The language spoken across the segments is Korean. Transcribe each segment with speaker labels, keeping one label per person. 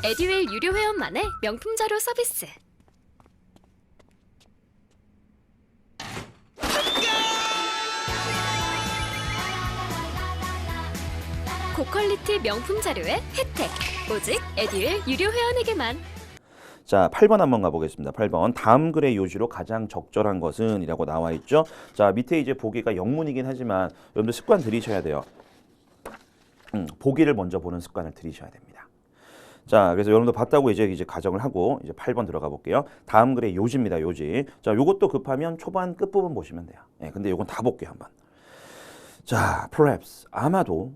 Speaker 1: 에듀윌 유료 회원만의 명품 자료 서비스. 고퀄리티 명품 자료의 혜택. 오직 에듀윌 유료 회원에게만.
Speaker 2: 자, 8번 한번 가보겠습니다. 8번. 다음 글의 요지로 가장 적절한 것은 이라고 나와 있죠. 자, 밑에 이제 보기가 영문이긴 하지만 여러분들 습관 들이셔야 돼요. 보기를 먼저 보는 습관을 들이셔야 됩니다. 자, 그래서 여러분들 봤다고 이제 가정을 하고 이제 8번 들어가 볼게요. 다음 글의 요지입니다. 요지. 자, 요것도 급하면 초반 끝부분 보시면 돼요. 예, 근데 요건 다 볼게요, 한번. 자, perhaps 아마도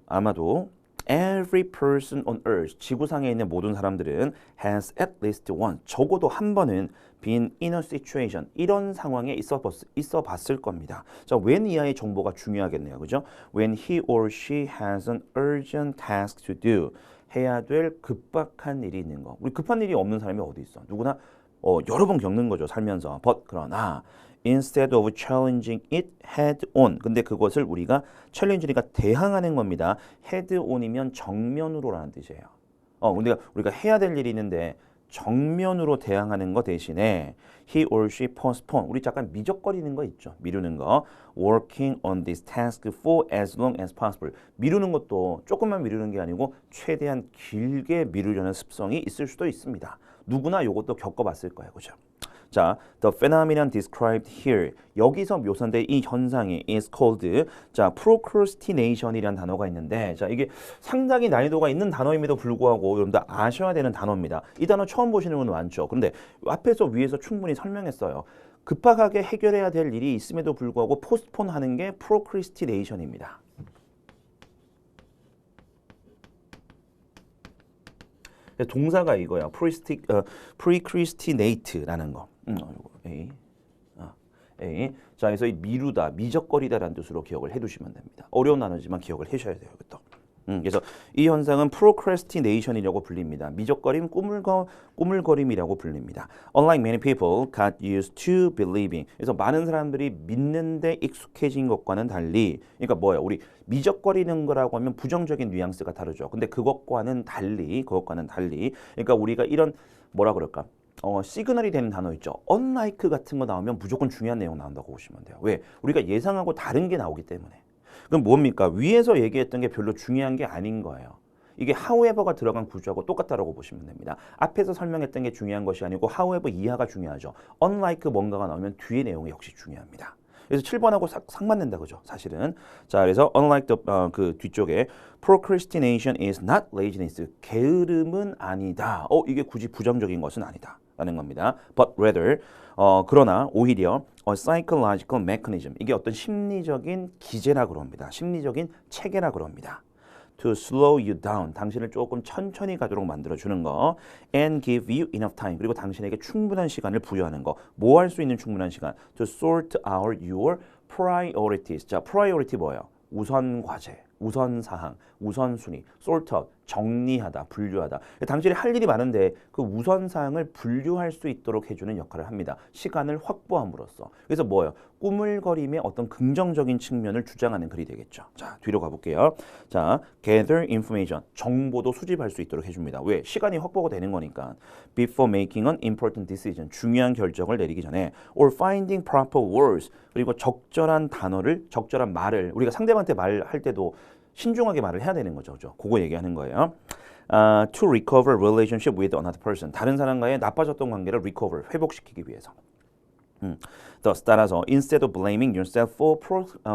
Speaker 2: every person on earth 지구상에 있는 모든 사람들은 has at least one 적어도 한 번은 been in a situation 이런 상황에 있어 봤을 겁니다. 자, when 이하의 정보가 중요하겠네요. 그죠? When he or she has an urgent task to do 해야 될 급박한 일이 있는 거. 우리 급한 일이 없는 사람이 어디 있어? 누구나 여러 번 겪는 거죠. 살면서. But 그러나 instead of challenging it head on. 근데 그것을 우리가 챌린지니까 대항하는 겁니다. head on이면 정면으로라는 뜻이에요. 근데 우리가 해야 될 일이 있는데 정면으로 대항하는 거 대신에 he or she postpone. 우리 잠깐 미적거리는 거 있죠. 미루는 거. working on this task for as long as possible. 미루는 것도 조금만 미루는 게 아니고 최대한 길게 미루려는 습성이 있을 수도 있습니다. 누구나 이것도 겪어봤을 거예요. 그죠? 자, the phenomenon described here. 여기서 묘사된 이 현상이 is called 자, procrastination이라는 단어가 있는데 자, 이게 상당히 난이도가 있는 단어임에도 불구하고 여러분들 아셔야 되는 단어입니다. 이 단어 처음 보시는 분 많죠. 그런데 앞에서 위에서 충분히 설명했어요. 급하게 해결해야 될 일이 있음에도 불구하고 postpone 하는 게 procrastination입니다. 동사가 이거야. procrastinate라는 거. A. A. 자, 그래서 이 미루다, 미적거리다라는 뜻으로 기억을 해두시면 됩니다. 어려운 단어지만 기억을 하셔야 돼요. 이것도. 그래서 이 현상은 procrastination이라고 불립니다. 미적거림, 꾸물거림이라고 불립니다. Unlike many people got used to believing. 그래서 많은 사람들이 믿는데 익숙해진 것과는 달리, 그러니까 뭐예요? 우리 미적거리는 거라고 하면 부정적인 뉘앙스가 다르죠. 근데 그것과는 달리, 그러니까 우리가 이런 뭐라 그럴까? 시그널이 되는 단어 있죠. unlike 같은 거 나오면 무조건 중요한 내용 나온다고 보시면 돼요. 왜? 우리가 예상하고 다른 게 나오기 때문에. 그럼 뭡니까? 위에서 얘기했던 게 별로 중요한 게 아닌 거예요. 이게 however가 들어간 구조하고 똑같다라고 보시면 됩니다. 앞에서 설명했던 게 중요한 것이 아니고 however 이하가 중요하죠. unlike 뭔가가 나오면 뒤의 내용이 역시 중요합니다. 그래서 7번하고 상맞는다 그죠? 사실은. 자, 그래서 unlike 그 뒤쪽에 procrastination is not laziness. 게으름은 아니다. 이게 굳이 부정적인 것은 아니다. 라는 겁니다. But rather 그러나 오히려 a psychological mechanism. 이게 어떤 심리적인 기제라 그럽니다. 심리적인 체계라 그럽니다. To slow you down. 당신을 조금 천천히 가도록 만들어주는 거. And give you enough time. 그리고 당신에게 충분한 시간을 부여하는 거. 뭐 할 수 있는 충분한 시간. To sort out your priorities. 자, priority 뭐예요? 우선 과제, 우선 사항, 우선 순위, sort out, 정리하다, 분류하다. 당신이 할 일이 많은데 그 우선 사항을 분류할 수 있도록 해주는 역할을 합니다. 시간을 확보함으로써. 그래서 뭐예요? 꾸물거림의 어떤 긍정적인 측면을 주장하는 글이 되겠죠. 자, 뒤로 가볼게요. 자, gather information, 정보도 수집할 수 있도록 해줍니다. 왜? 시간이 확보가 되는 거니까. Before making an important decision, 중요한 결정을 내리기 전에, or finding proper words, 그리고 적절한 단어를, 적절한 말을, 우리가 상대방한테 말할 때도 신중하게 말을 해야 되는 거죠. 그죠? 그거 얘기하는 거예요. To recover relationship with another person. 다른 사람과의 나빠졌던 관계를 recover, 회복시키기 위해서. Thus, 따라서 instead of blaming yourself for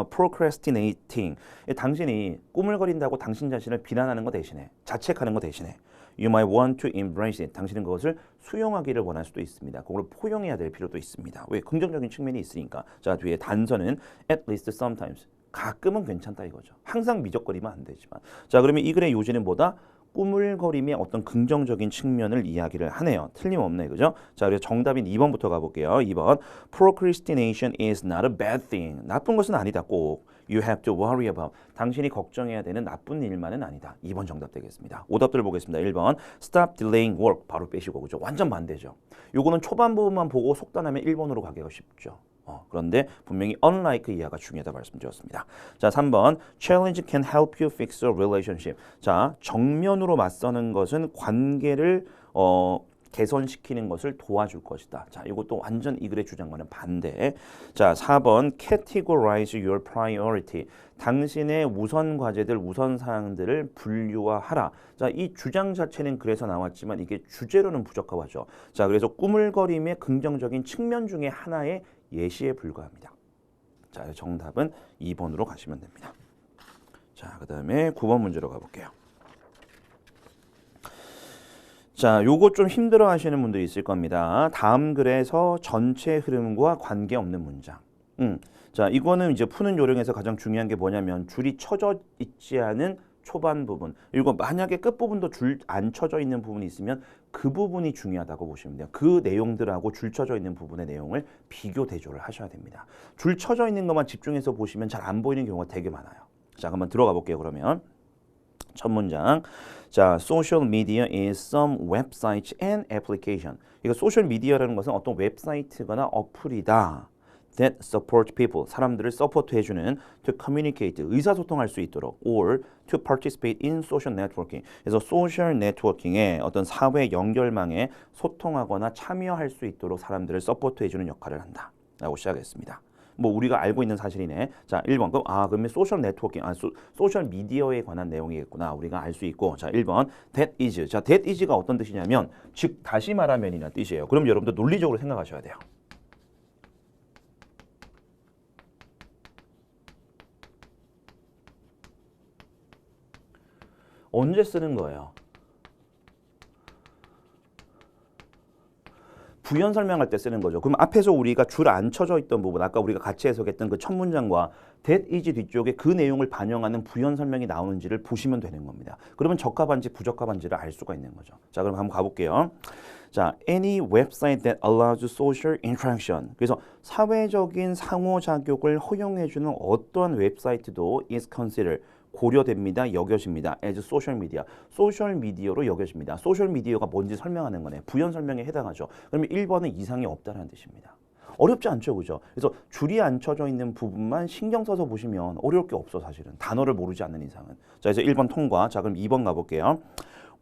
Speaker 2: procrastinating. 당신이 꾸물거린다고 당신 자신을 비난하는 거 대신에, 자책하는 거 대신에 You might want to embrace it. 당신은 그것을 수용하기를 원할 수도 있습니다. 그걸 포용해야 될 필요도 있습니다. 왜? 긍정적인 측면이 있으니까. 자, 뒤에 단서는 at least sometimes. 가끔은 괜찮다 이거죠. 항상 미적거리면 안 되지만. 자, 그러면 이 글의 요지는 뭐다? 꾸물거림의 어떤 긍정적인 측면을 이야기를 하네요. 틀림없네, 그죠? 자, 그래서 정답인 2번부터 가볼게요. 2번. Procrastination is not a bad thing. 나쁜 것은 아니다, 꼭. You have to worry about. 당신이 걱정해야 되는 나쁜 일만은 아니다. 2번 정답 되겠습니다. 오답들 보겠습니다. 1번. Stop delaying work. 바로 빼시고, 그죠? 완전 반대죠. 요거는 초반 부분만 보고 속단하면 1번으로 가기가 쉽죠. 그런데 분명히 unlike 이하가 중요하다 말씀드렸습니다. 자, 3번. Challenge can help you fix a relationship. 자, 정면으로 맞서는 것은 관계를 개선시키는 것을 도와줄 것이다. 자, 이것도 완전 이 글의 주장과는 반대. 자, 4번 categorize your priority. 당신의 우선 과제들, 우선 사항들을 분류화하라. 자, 이 주장 자체는 그래서 나왔지만 이게 주제로는 부적합하죠. 자, 그래서 꾸물거림의 긍정적인 측면 중에 하나의 예시에 불과합니다. 자, 정답은 2번으로 가시면 됩니다. 자, 그다음에 9번 문제로 가볼게요. 자, 요거 좀 힘들어 하시는 분들이 있을 겁니다. 다음 글에서 전체 흐름과 관계없는 문장. 자, 이거는 이제 푸는 요령에서 가장 중요한 게 뭐냐면 줄이 쳐져 있지 않은 초반 부분. 이거 만약에 끝부분도 줄 안 쳐져 있는 부분이 있으면 그 부분이 중요하다고 보시면 돼요. 그 내용들하고 줄 쳐져 있는 부분의 내용을 비교 대조를 하셔야 됩니다. 줄 쳐져 있는 것만 집중해서 보시면 잘 안 보이는 경우가 되게 많아요. 자, 한번 들어가 볼게요. 그러면 첫 문장. 자, social media is some websites and application. 이거 소셜 미디어라는 것은 어떤 웹사이트거나 어플이다. that support people. 사람들을 서포트 해주는 to communicate. 의사소통할 수 있도록 or to participate in social networking. 그래서 소셜 네트워킹의 어떤 사회 연결망에 소통하거나 참여할 수 있도록 사람들을 서포트 해주는 역할을 한다. 라고 시작했습니다. 뭐 우리가 알고 있는 사실이네. 자, 1번. 그러면 소셜 네트워킹, 소셜 미디어에 관한 내용이겠구나. 우리가 알 수 있고. 자, 1번. that is. 자, that is가 어떤 뜻이냐면 즉 다시 말하면이라는 뜻이에요. 그럼 여러분들 논리적으로 생각하셔야 돼요. 언제 쓰는 거예요? 부연 설명할 때 쓰는 거죠. 그럼 앞에서 우리가 줄 안 쳐져 있던 부분, 아까 우리가 같이 해석했던 그 첫 문장과 that is 뒤쪽에 그 내용을 반영하는 부연 설명이 나오는지를 보시면 되는 겁니다. 그러면 적합한지 부적합한지를 알 수가 있는 거죠. 자, 그럼 한번 가볼게요. 자, any website that allows social interaction. 그래서 사회적인 상호작용을 허용해주는 어떠한 웹사이트도 is considered. 고려됩니다. 여겨집니다. as social media. 소셜 미디어로 여겨집니다. 소셜 미디어가 뭔지 설명하는 거네. 부연 설명에 해당하죠. 그러면 1번은 이상이 없다는 뜻입니다. 어렵지 않죠, 그죠? 그래서 줄이 안 쳐져 있는 부분만 신경 써서 보시면 어려울 게 없어, 사실은. 단어를 모르지 않는 이상은. 자, 그래서 1번 통과. 자, 그럼 2번 가볼게요.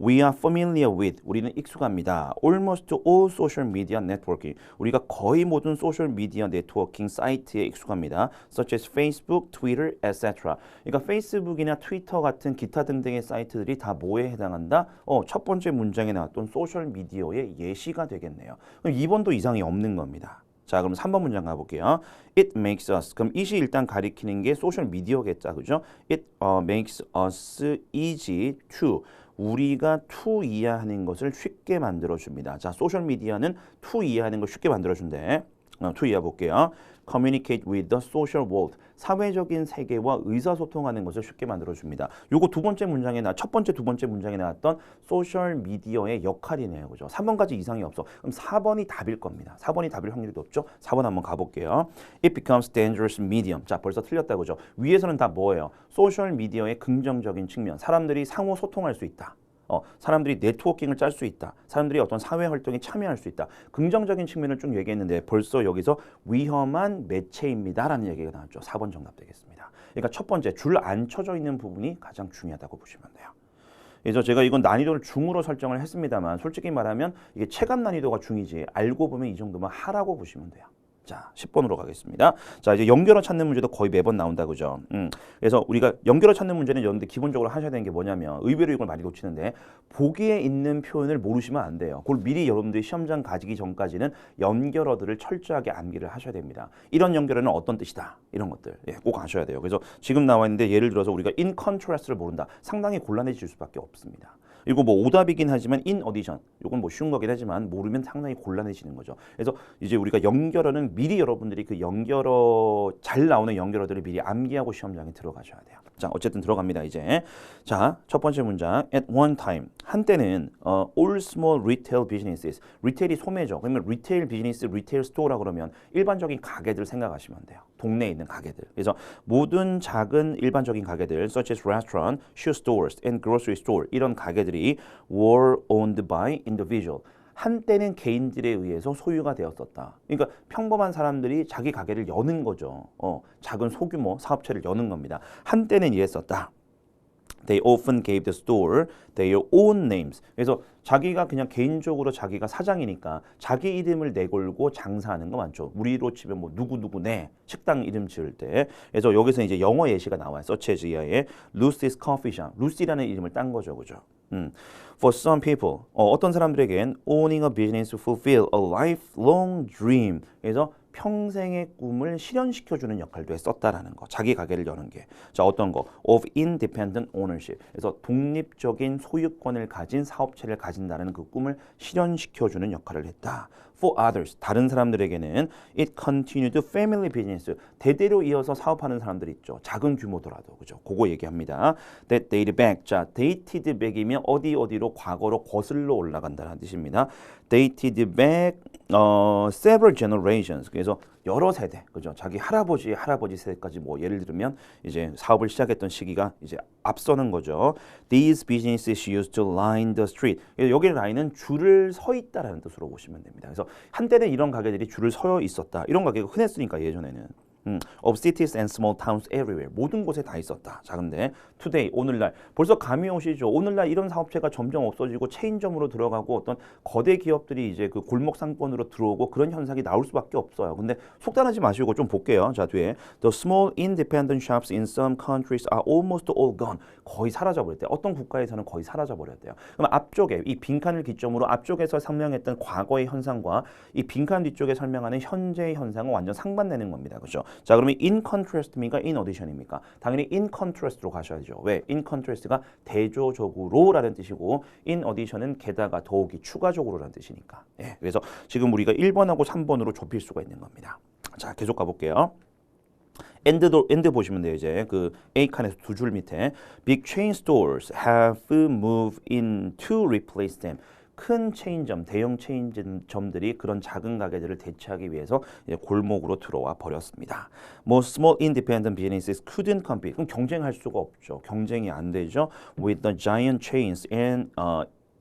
Speaker 2: We are familiar with. 우리는 익숙합니다. Almost all social media networking. 우리가 거의 모든 소셜 미디어 네트워킹 사이트에 익숙합니다. Such as Facebook, Twitter, etc. 그러니까 페이스북이나 트위터 같은 기타 등등의 사이트들이 다 뭐에 해당한다? 첫 번째 문장에 나왔던 소셜 미디어의 예시가 되겠네요. 그럼 2번도 이상이 없는 겁니다. 자, 그럼 3번 문장 가볼게요. It makes us. 그럼 it이 일단 가리키는 게 소셜 미디어겠죠, 그죠? It makes us easy to. 우리가 to 이해하는 것을 쉽게 만들어줍니다. 자, 소셜 미디어는 to 이해하는 걸 쉽게 만들어준대. to 이해해 볼게요. Communicate with the social world. 사회적인 세계와 의사소통하는 것을 쉽게 만들어줍니다. 요거 첫 번째, 두 번째 문장에 나왔던 소셜 미디어의 역할이네요. 그죠? 3번까지 이상이 없어. 그럼 4번이 답일 겁니다. 4번이 답일 확률이 높죠? 4번 한번 가볼게요. It becomes dangerous medium. 자, 벌써 틀렸다. 그죠? 위에서는 다 뭐예요? 소셜 미디어의 긍정적인 측면. 사람들이 상호 소통할 수 있다. 사람들이 네트워킹을 짤 수 있다. 사람들이 어떤 사회 활동에 참여할 수 있다. 긍정적인 측면을 쭉 얘기했는데 벌써 여기서 위험한 매체입니다. 라는 얘기가 나왔죠. 4번 정답 되겠습니다. 그러니까 첫 번째, 줄 안 쳐져 있는 부분이 가장 중요하다고 보시면 돼요. 그래서 제가 이건 난이도를 중으로 설정을 했습니다만 솔직히 말하면 이게 체감 난이도가 중이지 알고 보면 이 정도면 하라고 보시면 돼요. 자, 10번으로 가겠습니다. 자, 이제 연결어 찾는 문제도 거의 매번 나온다, 그죠? 그래서 우리가 연결어 찾는 문제는 여러분들 기본적으로 하셔야 되는 게 뭐냐면 의외로 이걸 많이 놓치는데 보기에 있는 표현을 모르시면 안 돼요. 그걸 미리 여러분들이 시험장 가지기 전까지는 연결어들을 철저하게 암기를 하셔야 됩니다. 이런 연결어는 어떤 뜻이다, 이런 것들 꼭 아셔야 돼요. 그래서 지금 나와 있는데 예를 들어서 우리가 in contrast를 모른다. 상당히 곤란해질 수밖에 없습니다. 이거 뭐 오답이긴 하지만 in addition, 이건 뭐 쉬운 거긴 하지만 모르면 상당히 곤란해지는 거죠. 그래서 이제 우리가 연결어는 미리 여러분들이 그 연결어 잘 나오는 연결어들을 미리 암기하고 시험장에 들어가셔야 돼요. 자, 어쨌든 들어갑니다, 이제. 자, 첫 번째 문장. At one time. 한때는 all small retail businesses. 리테일이 소매죠. 그러면 리테일 비즈니스, 리테일 스토어라 그러면 일반적인 가게들 생각하시면 돼요. 동네에 있는 가게들. 그래서 모든 작은 일반적인 가게들 such as restaurant, shoe stores and grocery store 이런 가게들이 were owned by individual. 한때는 개인들에 의해서 소유가 되었었다. 그러니까 평범한 사람들이 자기 가게를 여는 거죠. 작은 소규모 사업체를 여는 겁니다. 한때는 이랬었다. They often gave the store their own names. 그래서 자기가 그냥 개인적으로 자기가 사장이니까 자기 이름을 내걸고 장사하는 거 많죠. 우리로 치면 뭐 누구누구네 식당 이름 지을 때. 그래서 여기서 이제 영어 예시가 나와요. such as 이하에 Lucy's Coffee Shop. 루시라는 이름을 딴 거죠, 그죠? For some people, 어떤 사람들에겐 owning a business to fulfill a lifelong dream. 그래서 평생의 꿈을 실현시켜주는 역할도 했었다라는 거. 자기 가게를 여는 게. 자, 어떤 거? Of independent ownership. 그래서 독립적인 소유권을 가진 사업체를 가진다는 그 꿈을 실현시켜주는 역할을 했다. For others, 다른 사람들에게는 it continued family business. 대대로 이어서 사업하는 사람들 있죠. 작은 규모더라도. 그죠? 그거 얘기합니다. That dated back. 자, dated back이면 어디로 과거로 거슬러 올라간다는 뜻입니다. Dated back several generations. 그래서 여러 세대, 그죠? 자기 할아버지 세대까지 뭐 예를 들면 이제 사업을 시작했던 시기가 이제 앞서는 거죠. These businesses used to line the street. 여기 라인은 줄을 서 있다라는 뜻으로 보시면 됩니다. 그래서 한때는 이런 가게들이 줄을 서 있었다. 이런 가게가 흔했으니까 예전에는. of cities and small towns everywhere. 모든 곳에 다 있었다. 자, 근데 today, 오늘날 벌써 감이 오시죠. 오늘날 이런 사업체가 점점 없어지고 체인점으로 들어가고 어떤 거대 기업들이 이제 그 골목 상권으로 들어오고 그런 현상이 나올 수밖에 없어요. 근데 속단하지 마시고 좀 볼게요. 자, 뒤에 the small independent shops in some countries are almost all gone. 거의 사라져버렸대요. 어떤 국가에서는 거의 사라져버렸대요. 그럼 앞쪽에 이 빈칸을 기점으로 앞쪽에서 설명했던 과거의 현상과 이 빈칸 뒤쪽에 설명하는 현재의 현상은 완전 상반되는 겁니다. 그렇죠? 자, 그러면 in contrast입니까? in addition입니까? 당연히 in contrast로 가셔야죠. 왜? in contrast가 대조적으로라는 뜻이고 in addition은 게다가 더욱이 추가적으로라는 뜻이니까. 예, 그래서 지금 우리가 1번하고 3번으로 좁힐 수가 있는 겁니다. 자, 계속 가볼게요. 엔드 보시면 돼요. 이제 그 A 칸에서 두 줄 밑에 Big chain stores have moved in to replace them. 큰 체인점, 대형 체인점들이 그런 작은 가게들을 대체하기 위해서 이제 골목으로 들어와 버렸습니다. Most small independent businesses couldn't compete. 그럼 경쟁할 수가 없죠. 경쟁이 안 되죠. With the giant chains and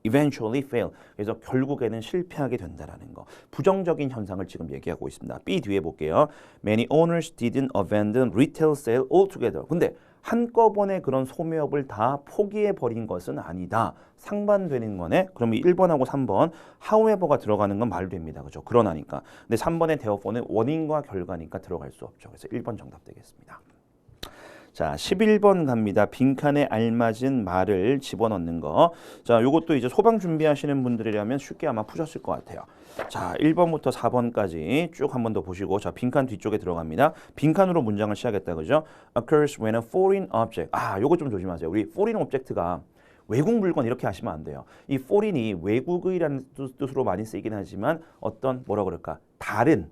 Speaker 2: eventually fail. 그래서 결국에는 실패하게 된다라는 거. 부정적인 현상을 지금 얘기하고 있습니다. B 뒤에 볼게요. Many owners didn't abandon retail sale altogether. 근데 한꺼번에 그런 소매업을 다 포기해버린 것은 아니다. 상반되는 거네. 그러면 1번하고 3번 however가 들어가는 건 말됩니다. 그죠? 그러나니까. 근데 3번의 therefore는 원인과 결과니까 들어갈 수 없죠. 그래서 1번 정답 되겠습니다. 자, 11번 갑니다. 빈칸에 알맞은 말을 집어넣는 거. 자, 요것도 이제 소방 준비하시는 분들이라면 쉽게 아마 푸셨을 것 같아요. 자, 1번부터 4번까지 쭉 한 번 더 보시고, 자, 빈칸 뒤쪽에 들어갑니다. 빈칸으로 문장을 시작했다, 그죠? Occurs when a foreign object. 아, 요거 좀 조심하세요. 우리 foreign object가 외국 물건 이렇게 하시면 안 돼요. 이 foreign이 외국의라는 뜻으로 많이 쓰이긴 하지만 어떤 뭐라 그럴까? 다른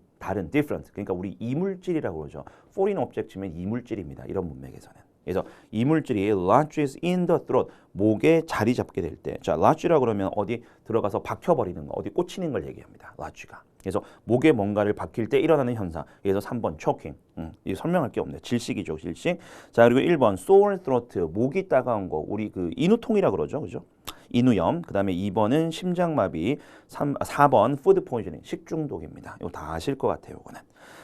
Speaker 2: different. 그러니까 우리 이물질이라고 그러죠. foreign object 치면 이물질입니다. 이런 문맥에서는. 그래서 이물질이 lodges in the throat. 목에 자리 잡게 될 때. 자, lodge라고 그러면 어디 들어가서 박혀버리는 거, 어디 꽂히는 걸 얘기합니다. lodge가. 그래서 목에 뭔가를 박힐 때 일어나는 현상. 그래서 3번 choking. 이 설명할 게 없네. 질식이죠, 질식. 자, 그리고 1번 sore throat. 목이 따가운 거. 우리 그 인후통이라 그러죠. 그죠? 인후염. 그다음에 2번은 심장마비. 4번 food poisoning. 식중독입니다. 이거 다 아실 것 같아요, 이거는.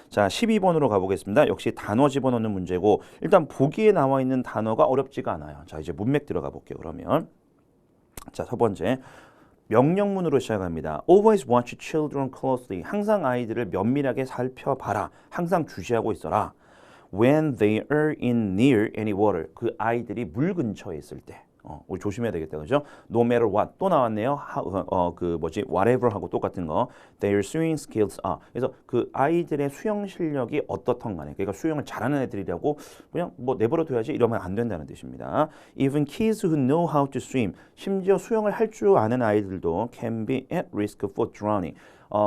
Speaker 2: 자, 12번으로 가보겠습니다. 역시 단어 집어넣는 문제고 일단 보기에 나와 있는 단어가 어렵지가 않아요. 자, 이제 문맥 들어가 볼게요. 그러면 자, 첫 번째 명령문으로 시작합니다. Always watch children closely. 항상 아이들을 면밀하게 살펴봐라. 항상 주시하고 있어라. When they are in near any water. 그 아이들이 물 근처에 있을 때. 우리 조심해야 되겠다, 그죠? No matter what 또 나왔네요. whatever 하고 똑같은 거. Their swimming skills are. 그래서 그 아이들의 수영 실력이 어떻든 간에, 그러니까 수영을 잘하는 애들이라고 그냥 뭐 내버려둬야지 이러면 안 된다는 뜻입니다. Even kids who know how to swim, 심지어 수영을 할 줄 아는 아이들도 can be at risk for drowning.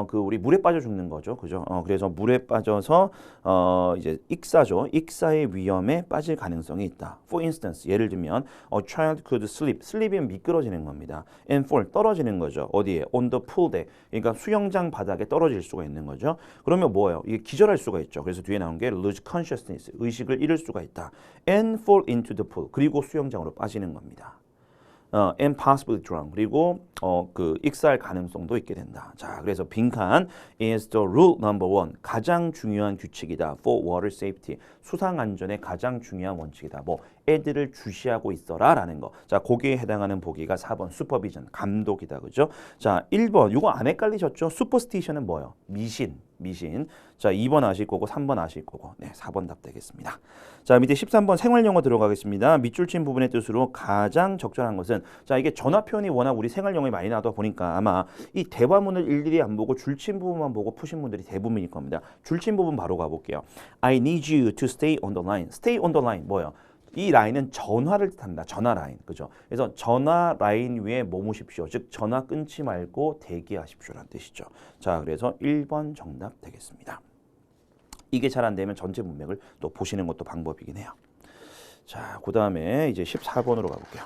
Speaker 2: 그 우리 물에 빠져 죽는 거죠, 그죠? 그래서 물에 빠져서 이제 익사죠. 익사의 위험에 빠질 가능성이 있다. For instance, 예를 들면 a child could slip. slip이면 미끄러지는 겁니다. And fall, 떨어지는 거죠. 어디에? On the pool deck. 그러니까 수영장 바닥에 떨어질 수가 있는 거죠. 그러면 뭐예요? 이게 기절할 수가 있죠. 그래서 뒤에 나온 게 lose consciousness, 의식을 잃을 수가 있다. And fall into the pool. 그리고 수영장으로 빠지는 겁니다. and possibly drown. 그리고 그 익사할 가능성도 있게 된다. 자, 그래서 빈칸 is the rule number one. 가장 중요한 규칙이다. For water safety. 수상 안전의 가장 중요한 원칙이다. 뭐 애들을 주시하고 있어라라는 거. 자, 거기에 해당하는 보기가 4번 슈퍼비전 감독이다. 그죠? 자, 1번 이거 안 헷갈리셨죠? 슈퍼스티션은 뭐예요? 미신. 자, 2번 아실 거고 3번 아실 거고. 네, 4번 답 되겠습니다. 자, 밑에 13번 생활용어 들어가겠습니다. 밑줄 친 부분의 뜻으로 가장 적절한 것은 자, 이게 전화 표현이 워낙 우리 생활용어에 많이 나오다 보니까 아마 이 대화문을 일일이 안 보고 줄친 부분만 보고 푸신 분들이 대부분일 겁니다. 줄친 부분 바로 가볼게요. I need you to stay on the line. Stay on the line 뭐예요? 이 라인은 전화를 뜻합니다. 전화 라인. 그죠? 그래서 전화 라인 위에 머무십시오. 즉 전화 끊지 말고 대기하십시오라는 뜻이죠. 자, 그래서 1번 정답 되겠습니다. 이게 잘 안 되면 전체 문맥을 또 보시는 것도 방법이긴 해요. 자, 그다음에 이제 14번으로 가볼게요.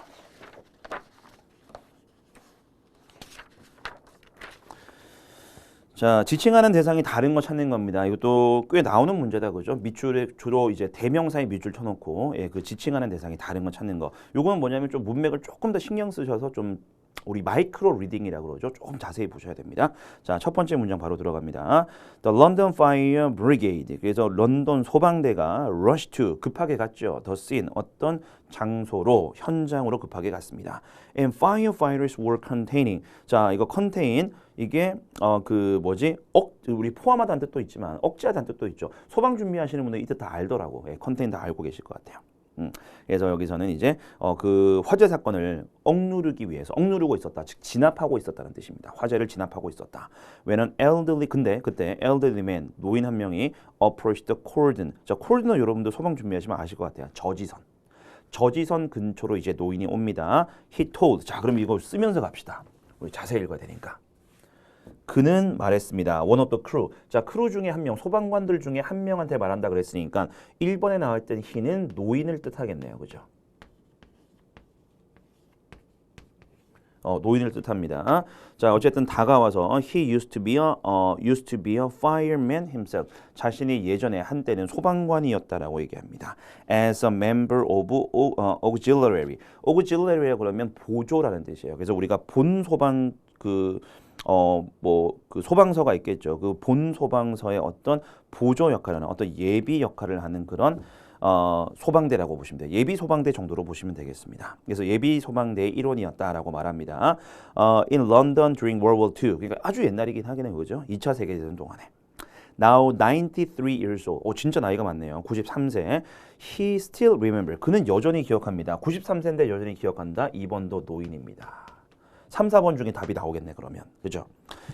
Speaker 2: 자, 지칭하는 대상이 다른 거 찾는 겁니다. 이것도 꽤 나오는 문제다, 그죠? 밑줄에 주로 이제 대명사의 밑줄 쳐놓고 예, 그 지칭하는 대상이 다른 거 찾는 거. 요거는 뭐냐면 좀 문맥을 조금 더 신경 쓰셔서 좀 우리 마이크로 리딩이라고 그러죠. 조금 자세히 보셔야 됩니다. 자, 첫 번째 문장 바로 들어갑니다. The London Fire Brigade. 그래서 런던 소방대가 rush to 급하게 갔죠. The scene 어떤 장소로 현장으로 급하게 갔습니다. And firefighters were containing. 자, 이거 contain 이게 그 뭐지? 우리 포함하다는 뜻도 있지만 억제하다는 뜻도 있죠. 소방 준비하시는 분들 이 뜻 다 알더라고. 예, 컨테인 다 알고 계실 것 같아요. 그래서 여기서는 이제 그 화재 사건을 억누르기 위해서 억누르고 있었다, 즉 진압하고 있었다는 뜻입니다. 화재를 진압하고 있었다. When an elderly 그때 elderly man 노인 한 명이 approached the cordon. 자, cordon은 여러분들 소방 준비하시면 아실 것 같아요. 저지선 근처로 이제 노인이 옵니다. He told. 자, 그럼 이거 쓰면서 갑시다. 우리 자세히 읽어야 되니까. 그는 말했습니다. One of the crew. 자, 크루 중에 한 명, 소방관들 중에 한 명한테 말한다 그랬으니까 1번에 나왔던 he는 노인을 뜻하겠네요. 그죠? 노인을 뜻합니다. 자, 어쨌든 다가와서 he used to be a fireman himself. 자신이 예전에 한때는 소방관이었다라고 얘기합니다. As a member of auxiliary. auxiliary라고 그러면 보조라는 뜻이에요. 그래서 우리가 본 소방 그 소방서가 있겠죠. 그 본 소방서의 어떤 보조 역할을 하는 어떤 예비 역할을 하는 그런 소방대라고 보시면 돼요. 예비 소방대 정도로 보시면 되겠습니다. 그래서 예비 소방대의 일원이었다라고 말합니다. In London during World War II. 그러니까 아주 옛날이긴 하긴 해요. 그죠? 2차 세계대전 동안에. Now 93 years old. 진짜 나이가 많네요. 93세. He still remember. 그는 여전히 기억합니다. 93세인데 여전히 기억한다. 2번도 노인입니다. 3, 4번 중에 답이 나오겠네 그러면. 그죠?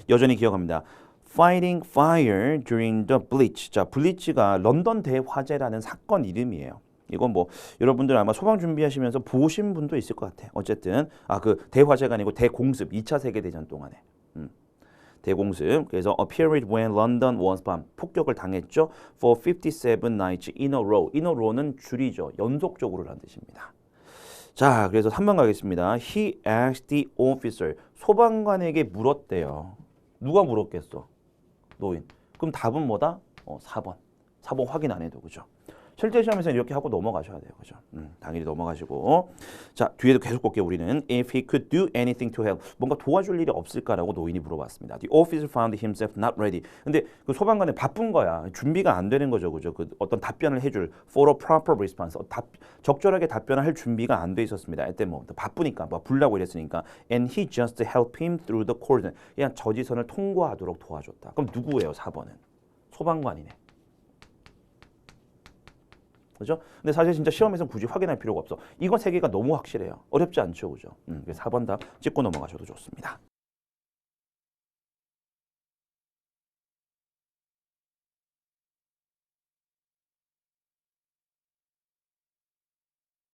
Speaker 2: 여전히 기억합니다. Fighting fire during the Blitz. 자, 블리츠가 런던 대화재라는 사건 이름이에요. 이건 뭐 여러분들 아마 소방 준비하시면서 보신 분도 있을 것 같아요. 어쨌든 그 대화재가 아니고 대공습 2차 세계대전 동안에. 대공습. 그래서 a period when London was bombed. 폭격을 당했죠. For 57 nights in a row. in a row는 줄이죠. 연속적으로라는 뜻입니다. 자, 그래서 3번 가겠습니다. He asked the officer. 소방관에게 물었대요. 누가 물었겠어? 노인. 그럼 답은 뭐다? 4번. 4번 확인 안 해도 그죠? 실제 시험에서는 이렇게 하고 넘어가셔야 돼요. 그죠? 당연히 넘어가시고. 자, 뒤에도 계속 볼게요. 우리는 If he could do anything to help. 뭔가 도와줄 일이 없을까라고 노인이 물어봤습니다. The officer found himself not ready. 근데 그 소방관은 바쁜 거야. 준비가 안 되는 거죠. 그죠? 그 어떤 답변을 해줄 for a proper response. 적절하게 답변을 할 준비가 안 돼 있었습니다. at that moment. 바쁘니까 뭐 불나고 이랬으니까. And he just helped him through the cordon. 그냥 저지선을 통과하도록 도와줬다. 그럼 누구예요? 4번은. 소방관이네. 그죠? 근데 사실 진짜 시험에서는 굳이 확인할 필요가 없어. 이거 세 개가 너무 확실해요. 어렵지 않죠, 그죠? 그래서 4번 답 찍고 넘어가셔도 좋습니다.